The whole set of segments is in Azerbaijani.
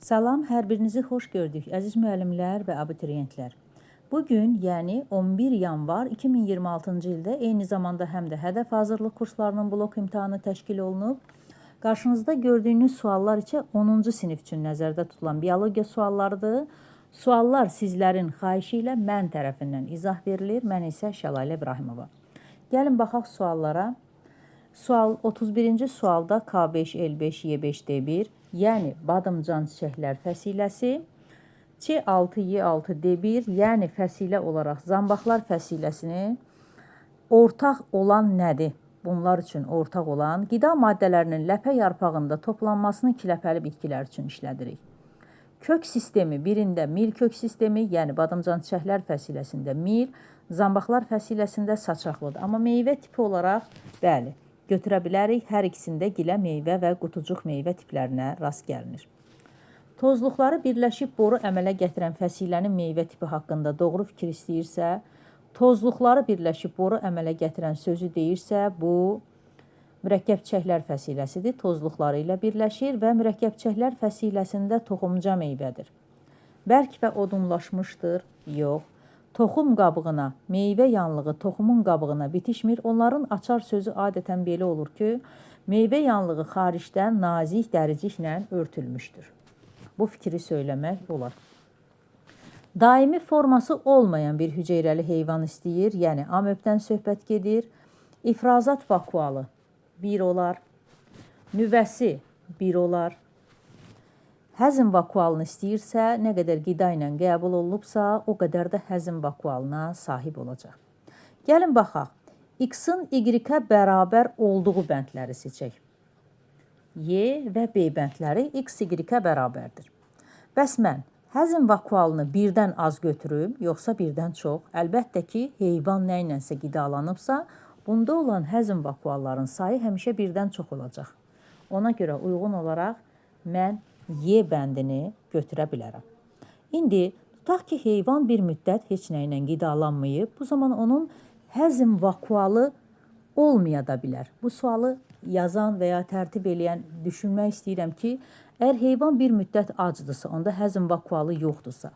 Salam, hər birinizi xoş gördük, əziz müəllimlər və abituriyentlər. Bugün, yəni 11 yanvar 2026-cı ildə eyni zamanda həm də hədəf hazırlıq kurslarının blok imtahanı təşkil olunub. Qarşınızda gördüyünüz suallar isə 10-cu sinif üçün nəzərdə tutulan biologiya suallarıdır. Suallar sizlərin xahişi ilə mən tərəfindən izah verilir, mən isə Şəlalə İbrahimova. Gəlin baxaq suallara. Sual 31-ci sualda K5, L5, Y5, D1, yəni badımcan çiçəklər fəsiləsi, C6, Y6, D1, yəni fəsilə olaraq zambaqlar fəsiləsinin ortaq olan nədir? Bunlar üçün ortaq olan qida maddələrinin ləpə yarpağında toplanmasını kiləpəli bitkilər üçün işlədirik. Kök sistemi birində mil kök sistemi, yəni badımcan çiçəklər fəsiləsində mil, zambaqlar fəsiləsində saçaqlıdır. Amma meyvə tipi olaraq, bəli, götürə bilərik. Hər ikisində gilə meyvə və qutucuq meyvə tiplərinə rast gəlinir. Tozluqları birləşib boru əmələ gətirən fəsilənin meyvə tipi haqqında doğru fikir istəyirsə, tozluqları birləşib boru əmələ gətirən sözü deyirsə, bu mürəkkəb çiçəklər fəsiləsidir. Tozluqları ilə birləşir və mürəkkəb çiçəklər fəsiləsində toxumca meyvədir. Bərk və odunlaşmışdır? Yox. Toxum qabığına, meyvə yanlığı toxumun qabığına bitişmir. Onların açar sözü adətən belə olur ki, meyvə yanlığı xaricdən nazik dəriciklə örtülmüşdür. Bu fikri söyləmək olar. Daimi forması olmayan bir hüceyrəli heyvan istəyir, yəni amöbdən söhbət gedir. İfrazat vakualı 1 olar, nüvəsi 1 olar. Həzm vakualını istəyirsə, nə qədər qida ilə qəbul olunubsa, o qədər də həzm vakualına sahib olacaq. Gəlin baxaq. X-in Y-ə bərabər olduğu bəndləri seçək. Y və B bəndləri X, Y-ə bərabərdir. Bəs mən həzm vakualını birdən az götürüm, yoxsa birdən çox? Əlbəttə ki, heyvan nə ilənsə qidalanıbsa, bunda olan həzm vakualların sayı həmişə birdən çox olacaq. Ona görə uyğun olaraq mən Y bəndini götürə bilərəm. İndi tutaq ki, heyvan bir müddət heç nə ilə qidalanmayıb, bu zaman onun həzm vakualı olmaya da bilər. Bu sualı yazan və ya tərtib eləyən düşünmək istəyirəm ki, əgər heyvan bir müddət acdırsa, onda həzm vakualı yoxdursa,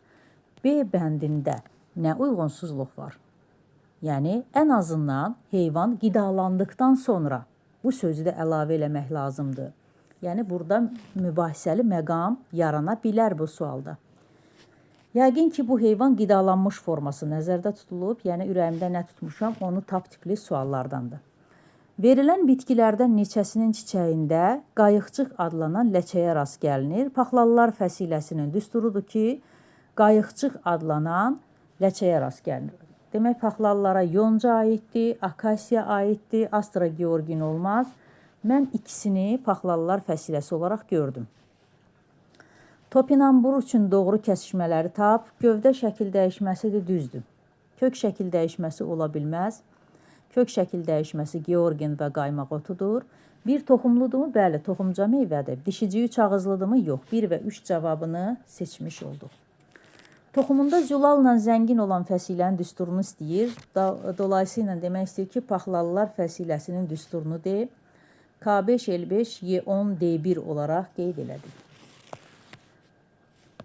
B bəndində nə uyğunsuzluq var? Yəni, ən azından heyvan qidalandıqdan sonra bu sözü də əlavə eləmək lazımdır. Yəni, burada mübahisəli məqam yarana bilər bu sualda. Yəqin ki, bu heyvan qidalanmış forması nəzərdə tutulub, yəni ürəyimdə nə tutmuşam, onu tap tipli suallardandır. Verilən bitkilərdən neçəsinin çiçəyində qayıqcıq adlanan ləçəyə rast gəlinir. Paxlalılar fəsiləsinin düsturudur ki, qayıqcıq adlanan ləçəyə rast gəlinir. Demək, paxlalılara yonca aiddir, akasiya aiddir, astra-georgin olmaz. Mən ikisini paxlalılar fəsiləsi olaraq gördüm. Topinambur üçün doğru kəsişmələri tap, gövdə şəkil dəyişməsi də düzdür. Kök şəkil dəyişməsi ola bilməz. Kök şəkil dəyişməsi georgin və qaymaq otudur. Bir toxumludurmu? Bəli, toxumca meyvədir. Dişiciyi üç ağızlıdırmı? Yox. 1 və 3 cavabını seçmiş olduq. Toxumunda zülalla zəngin olan fəsilənin düsturunu istəyir. Dolayısıyla demək istəyir ki, paxlalılar fəsiləsinin düsturunu deyib. K5, L5, Y10, D1 olaraq qeyd elədik.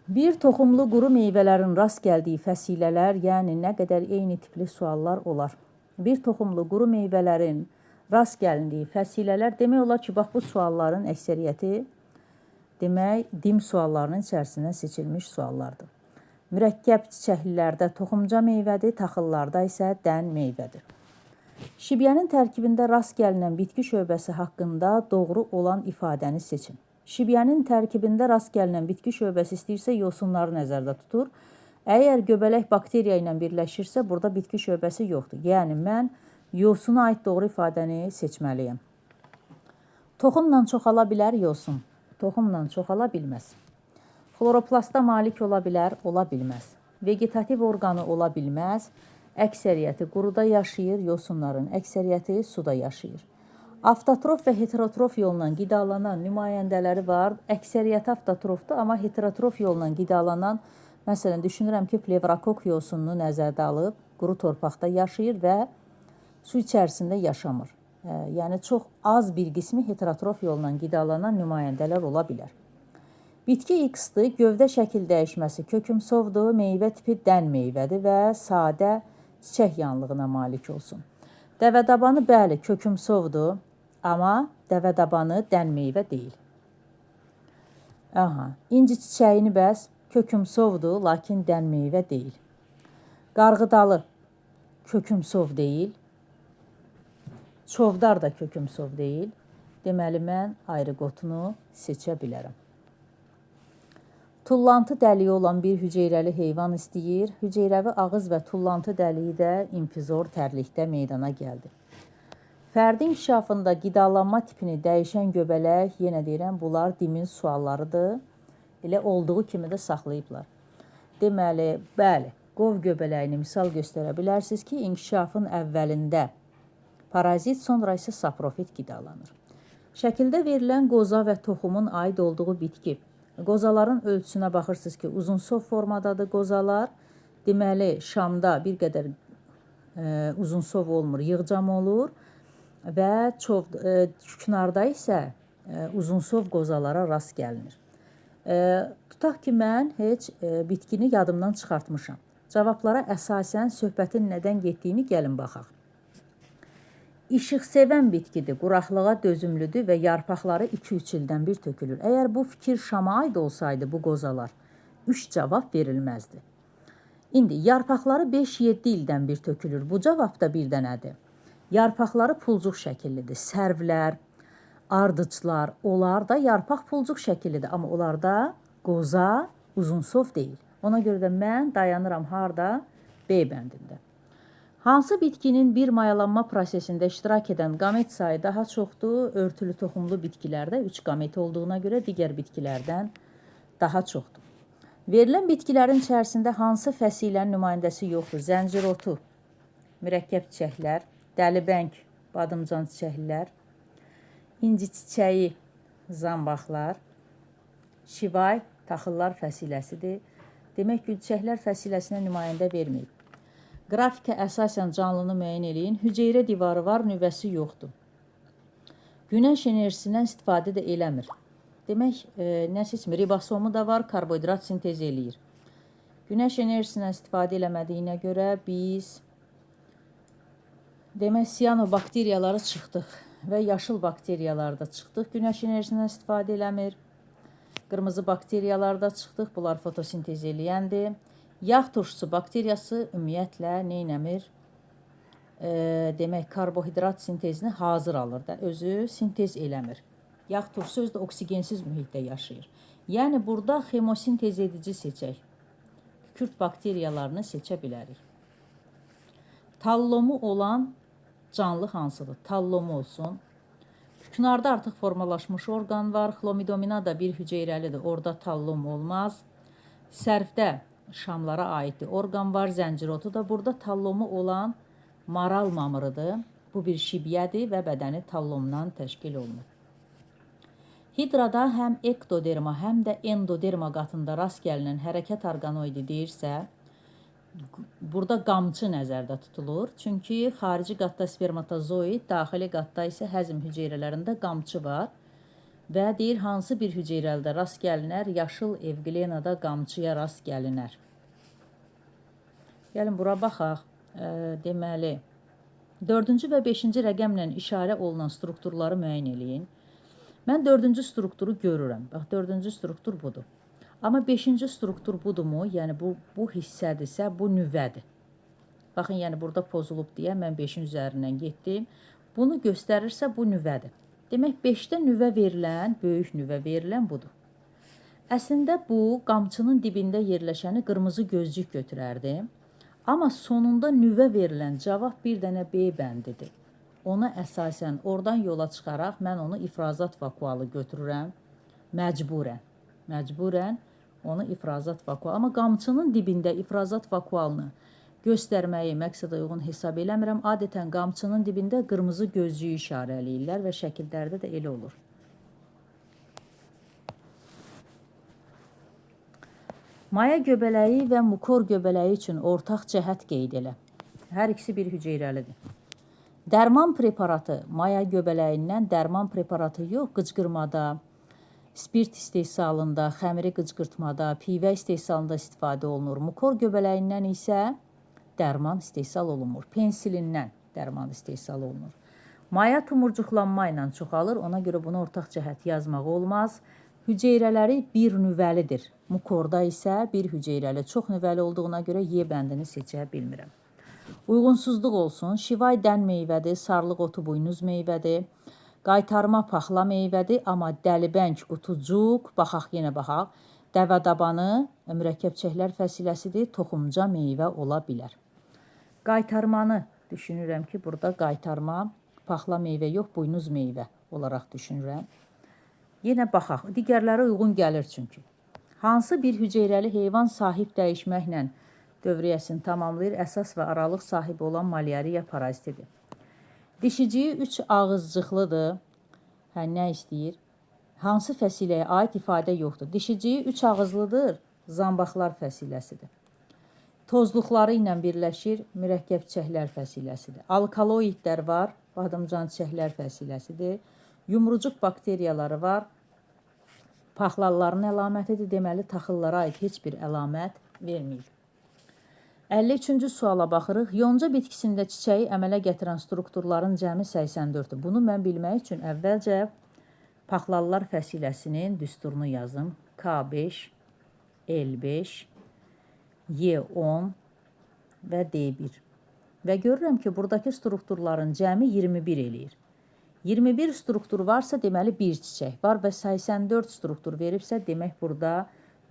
Bir toxumlu quru meyvələrin rast gəldiyi fəsilələr, yəni nə qədər eyni tipli suallar olar. Bir toxumlu quru meyvələrin rast gəlindiyi fəsilələr, demək olar ki, bax bu sualların əksəriyyəti demək, dim suallarının içərisindən seçilmiş suallardır. Mürəkkəb çiçəklilərdə toxumca meyvədir, taxıllarda isə dən meyvədir. Şibyənin tərkibində rast gəlinən bitki şöbəsi haqqında doğru olan ifadəni seçin. Şibyənin tərkibində rast gəlinən bitki şöbəsi istəyirsə, yosunları nəzərdə tutur. Əgər göbələk bakteriya ilə birləşirsə, burada bitki şöbəsi yoxdur. Yəni, mən yosuna aid doğru ifadəni seçməliyəm. Toxumla çoxala bilər yosun. Toxumla çoxala bilməz. Xloroplasta malik ola bilər, ola bilməz. Vegetativ orqanı ola bilməz. Əksəriyyəti quruda yaşayır, yosunların əksəriyyəti suda yaşayır. Avtotrof və heterotrof yolla qidalanan nümayəndələri var. Əksəriyyəti avtotrofdur, amma heterotrof yolla qidalanan, məsələn, düşünürəm ki, plevrakok yosununu nəzərdə alıb, quru torpaqda yaşayır və su içərisində yaşamır. Yəni, çox az bir qismi heterotrof yolla qidalanan nümayəndələr ola bilər. Bitki X-dır, gövdə şəkil dəyişməsi kökümsovdur, meyvə tipi dən meyvədir və sadə çiçək yanlığına malik olsun. Dəvədabanı bəli kökümsovdur, amma dəvədabanı dən meyvə deyil. İnci çiçəyini bəs kökümsovdur, lakin dən meyvə deyil. Qarğıdalı kökümsov deyil. Çovdar da kökümsov deyil. Deməli, mən ayrıqotunu seçə bilərəm. Tullantı dəliyi olan bir hüceyrəli heyvan istəyir. Hüceyrəvi ağız və tullantı dəliyi də infizor tərlikdə meydana gəldi. Fərdin inkişafında qidalanma tipini dəyişən göbələk, yenə deyirəm, bunlar dimin suallarıdır. Elə olduğu kimi də saxlayıblar. Deməli, bəli, qov göbələyini misal göstərə bilərsiniz ki, inkişafın əvvəlində parazit, sonra isə saprofit qidalanır. Şəkildə verilən qoza və toxumun aid olduğu bitki. Qozaların ölçüsünə baxırsınız ki, uzunsov formadadır qozalar. Deməli, şamda bir qədər uzunsov olmur, yığcam olur və küknarda isə uzunsov qozalara rast gəlinir. Tutaq ki, mən heç bitkini yadımdan çıxartmışam. Cavablara əsasən söhbətin nədən getdiyini gəlin baxaq. İşıq sevən bitkidir, quraqlığa dözümlüdür və yarpaqları 2-3 ildən bir tökülür. Əgər bu fikir şama aid olsaydı bu qozalar 3 cavab verilməzdi. İndi yarpaqları 5-7 ildən bir tökülür. Bu cavab da bir dənədir. Yarpaqları pulcuq şəkillidir. Sərvlər, ardıclar, onlar da yarpaq pulcuq şəkillidir. Amma onlarda qoza uzunsov deyil. Ona görə də mən dayanıram harda? B bəndində. Hansı bitkinin bir mayalanma prosesində iştirak edən qamet sayı daha çoxdur? Örtülü toxumlu bitkilərdə 3 qamet olduğuna görə digər bitkilərdən daha çoxdur. Verilən bitkilərin içərisində hansı fəsilənin nümayəndəsi yoxdur? Zəncirotu, mürəkkəb çiçəklər, dəlibəng, badımcan çiçəklər, inci çiçəyi, zambaqlar, şivay, taxıllar fəsiləsidir. Demək, gül çiçəklər fəsiləsinə nümayəndə verməyib. Qrafikə əsasən canlını müəyyən eləyin. Hüceyrə divarı var, nüvəsi yoxdur. Günəş enerjisindən istifadə də eləmir. Demək, nə seçmir? Ribosomu da var, karbohidrat sintez eləyir. Günəş enerjisindən istifadə eləmədiyinə görə biz demək, siyanobakteriyaları çıxdıq və yaşıl bakteriyalarda çıxdıq. Günəş enerjisindən istifadə eləmir. Qırmızı bakteriyalarda çıxdıq. Bunlar fotosintez eləyəndir. Yağ turşusu bakteriyası ümumiyyətlə neynəmir? Demək, karbohidrat sintezini hazır alır da, özü sintez eləmir. Yağ turşusu özü də oksigensiz mühitdə yaşayır. Yəni, burada xemosintez edici seçək. Kükürt bakteriyalarını seçə bilərik. Tallomu olan canlı hansıdır? Tallomu olsun. Küknarda artıq formalaşmış orqan var. Xlomidomina da bir hüceyrəlidir. Orada tallom olmaz. Sərfdə şamlara aiddir. Orqan var, zəncirotu da. Burada tallomu olan maral mamırıdır. Bu bir şibyədir və bədəni tallomdan təşkil olunur. Hidrada həm ektoderma, həm də endoderma qatında rast gəlinən hərəkət orqanoidi deyirsə, burada qamçı nəzərdə tutulur. Çünki xarici qatda spermatozoid, daxili qatda isə həzm hüceyrələrində qamçı var. Və deyir, hansı bir hüceyrəlidə rast gəlinər? Yaşıl evqlenada qamçıya rast gəlinər. Gəlin, bura baxaq. Deməli, 4-cü və 5-ci rəqəmlə işarə olunan strukturları müəyyən eləyin. Mən 4-cü strukturu görürəm. Bax, 4-cü struktur budur. Amma 5-ci struktur budurmu? Yəni, bu hissədirsə, bu nüvədir. Baxın, yəni, burada pozulub deyə mən 5-in üzərindən getdim. Bunu göstərirsə, bu nüvədir. Demək, 5-də nüvə verilən, böyük nüvə verilən budur. Əslində, bu, qamçının dibində yerləşəni qırmızı gözcük götürərdi. Amma sonunda nüvə verilən cavab bir dənə B bəndidir. Ona əsasən, oradan yola çıxaraq, mən onu ifrazat vakualı götürürəm. Məcburən onu ifrazat vakualı. Amma qamçının dibində ifrazat vakualını göstərməyi məqsədə uyğun hesab eləmirəm. Adətən qamçının dibində qırmızı gözcüyü işarələyirlər və şəkillərdə də elə olur. Maya göbələyi və mukor göbələyi üçün ortaq cəhət qeyd elə. Hər ikisi bir hüceyrəlidir. Dərman preparatı, maya göbələyindən dərman preparatı yox, qıcqırmada, spirt istehsalında, xəmiri qıcqırtmada, pivə istehsalında istifadə olunur. Mukor göbələyindən isə dərman istehsal olunmur. Pensilindən dərman istehsal olunur. Maya tumurcuqlanma ilə çoxalır, ona görə bunu ortaq cəhət yazmaq olmaz. Hüceyrələri bir nüvəlidir. Mukorda isə bir hüceyrəli, çox nüvəli olduğuna görə Y bəndini seçə bilmirəm. Uyğunsuzluq olsun. Şivay dən meyvədir, sarlıq otu buynuz meyvədir. Qaytarma paxla meyvədir, amma dəlibəng, qutucuq, baxaq yenə baxaq. Dəvədabanı mürəkkəbçəklər fəsiləsidir, toxumca meyvə ola bilər. Qaytarmanı düşünürəm ki, burada qaytarma paxla meyvə yox, buynuz meyvə olaraq düşünürəm. Yenə baxaq, digərlərə uyğun gəlir çünki. Hansı bir hüceyrəli heyvan sahib dəyişməklə dövriyyəsini tamamlayır, əsas və aralıq sahibi olan malyariya parazitidir. Dişiciyi 3 ağızcıqlıdır. Nə istəyir? Hansı fəsiləyə aid ifadə yoxdur. Dişiciyi 3 ağızlıdır, zambaqlar fəsiləsidir. Tozluqları ilə birləşir, mürəkkəb çiçəklər fəsiləsidir. Alkaloidlər var, badımcan çiçəklər fəsiləsidir. Yumrucuq bakteriyaları var, paxlalların əlamətidir, deməli taxıllara aid heç bir əlamət verməyib. 53-cü suala baxırıq. Yonca bitkisində çiçəyi əmələ gətirən strukturların cəmi 84-dür. Bunu mən bilmək üçün əvvəlcə paxlallar fəsiləsinin düsturunu yazım. K5, L5, Y10 və D1. Və görürəm ki, buradakı strukturların cəmi 21 eləyir. 21 struktur varsa, deməli 1 çiçək var və 84 struktur veribsə, demək burada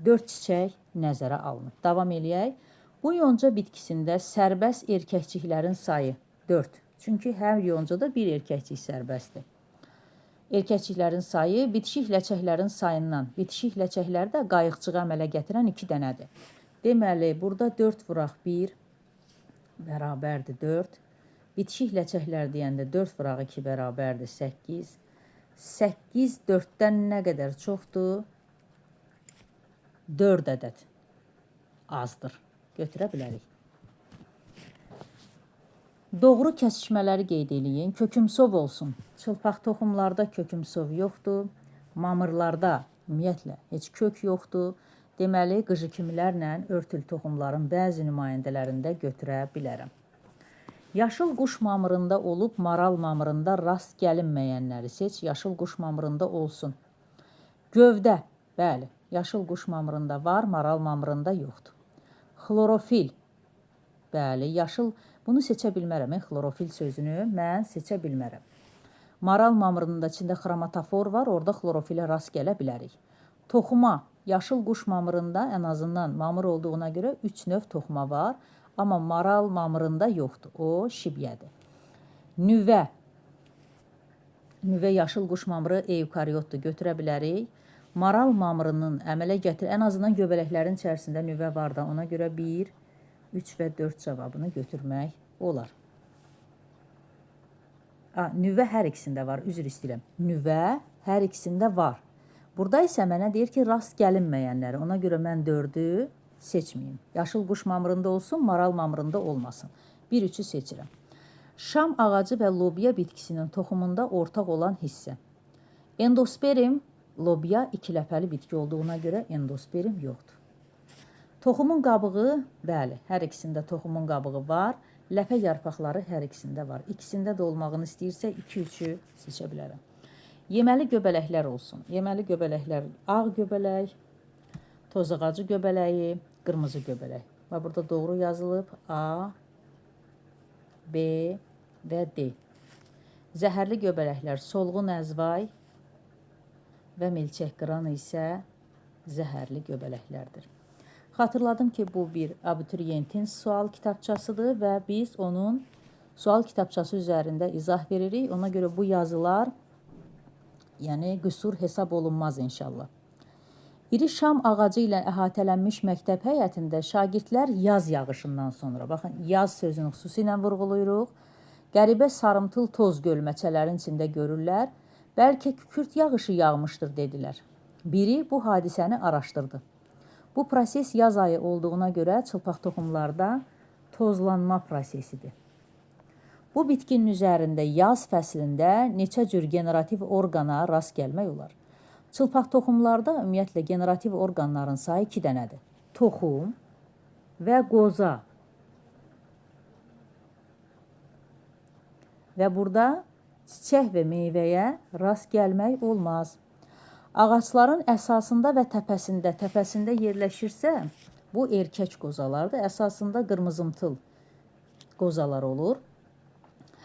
4 çiçək nəzərə alınıb. Davam eləyək. Bu yonca bitkisində sərbəst erkəkçiklərin sayı 4. Çünki hər yoncada bir erkəkçik sərbəstdir. Erkəkçiklərin sayı bitişik ləçəklərin sayından, bitişik ləçəkləri də qayıqçığı əmələ gətirən 2 dənədir. Deməli, burada 4 vuraq 1 bərabərdir 4. Bitişik ləçəklər deyəndə 4 vuraq 2 bərabərdir 8. 8 4-dən nə qədər çoxdur? 4 ədəd azdır. Götürə bilərik. Doğru kəsişmələri qeyd eləyin. Kökümsov olsun. Çılpaq toxumlarda kökümsov yoxdur. Mamırlarda ümumiyyətlə heç kök yoxdur. Deməli, qıcıkimilərlə örtül toxumların bəzi nümayəndələrində götürə bilərəm. Yaşıl quş mamırında olub, maral mamırında rast gəlinməyənləri seç. Yaşıl quş mamırında olsun. Gövdə, bəli, yaşıl quş mamırında var, maral mamırında yoxdur. Xlorofil, bəli, yaşıl, bunu seçə bilmərəm, xlorofil sözünü mən seçə bilmərəm. Maral mamırında içində xromatofor var, orada xlorofilə rast gələ bilərik. Toxuma, yaşıl quş mamırında ən azından mamır olduğuna görə 3 növ toxuma var, amma maral mamırında yoxdur, o şibyədir. Nüvə, nüvə yaşıl quş mamırı eukariotdur, götürə bilərik. Maral mamırının əmələ gətir, ən azından göbələklərin içərisində nüvə var da, ona görə 1, 3 və 4 cavabını götürmək olar. Nüvə hər ikisində var, üzr istəyirəm. Nüvə hər ikisində var. Burada isə mənə deyir ki, rast gəlinməyənləri, ona görə mən 4-ü seçməyim. Yaşıl quş mamırında olsun, maral mamırında olmasın. 1-3-ü seçirəm. Şam ağacı və lobya bitkisinin toxumunda ortaq olan hissə. Endosperim, lobya ikiləpəli bitki olduğuna görə endosperim yoxdur. Toxumun qabığı, bəli, hər ikisində toxumun qabığı var. Ləpə yarpaqları hər ikisində var. İkisində də olmağını istəyirsə 2-3-ü seçə bilərəm. Yeməli göbələklər olsun. Yeməli göbələklər ağ göbələk, toz ağacı göbələyi, qırmızı göbələk. Və burada doğru yazılıb A, B və D. Zəhərli göbələklər solğun əzvay və milçək qıranı isə zəhərli göbələklərdir. Xatırladım ki, bu bir abituriyentin sual kitabçasıdır və biz onun sual kitabçası üzərində izah veririk. Ona görə bu yazılar qüsur hesab olunmaz inşallah. İri şam ağacı ilə əhatələnmiş məktəb həyətində şagirdlər yaz yağışından sonra, baxın, yaz sözünü xüsusilə vurğuluyuruq, qəribə sarımtıl toz gölməçələrin içində görürlər, bəlkə kükürt yağışı yağmışdır, dedilər. Biri bu hadisəni araşdırdı. Bu proses yaz ayı olduğuna görə çılpaq toxumlarda tozlanma prosesidir. Bu bitkinin üzərində yaz fəslində neçə cür generativ orqana rast gəlmək olar. Çılpaq toxumlarda ümumiyyətlə generativ orqanların sayı 2 dənədir. Toxum və qoza. Və burada çiçək və meyvəyə rast gəlmək olmaz. Ağacların əsasında və təpəsində yerləşirsə, bu erkək qozalardır. Əsasında qırmızımtıl qozalar olur.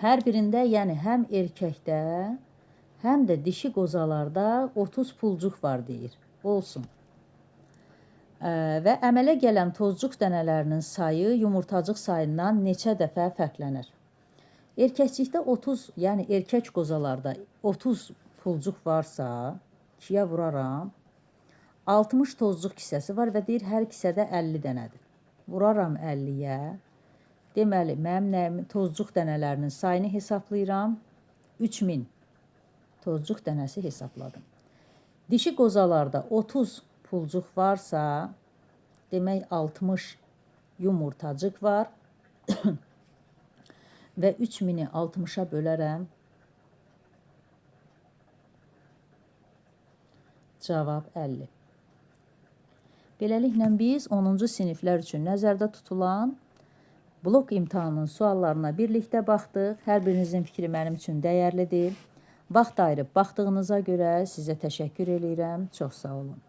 Hər birində, yəni həm erkəkdə, həm də dişi qozalarda 30 pulcuq var deyir. Olsun. Və əmələ gələn tozcuq dənələrinin sayı yumurtacıq sayından neçə dəfə fərqlənir? Erkəkçikdə 30, yəni erkək qozalarda 30 pulcuq varsa, 2-yə vuraram, 60 tozcuq kisəsi var və deyir hər kisədə 50 dənədir. Vuraram 50-yə. Deməli, mənim tozcuq dənələrinin sayını hesablayıram. 3000 tozcuq dənəsi hesabladım. Dişi qozalarda 30 pulcuq varsa, demək 60 yumurtacıq var. Və 3000-i 60-a bölərəm. Cavab 50. Beləliklə biz 10-cu siniflər üçün nəzərdə tutulan blok imtahanının suallarına birlikdə baxdıq. Hər birinizin fikri mənim üçün dəyərlidir. Vaxt ayırıb baxdığınıza görə sizə təşəkkür edirəm. Çox sağ olun.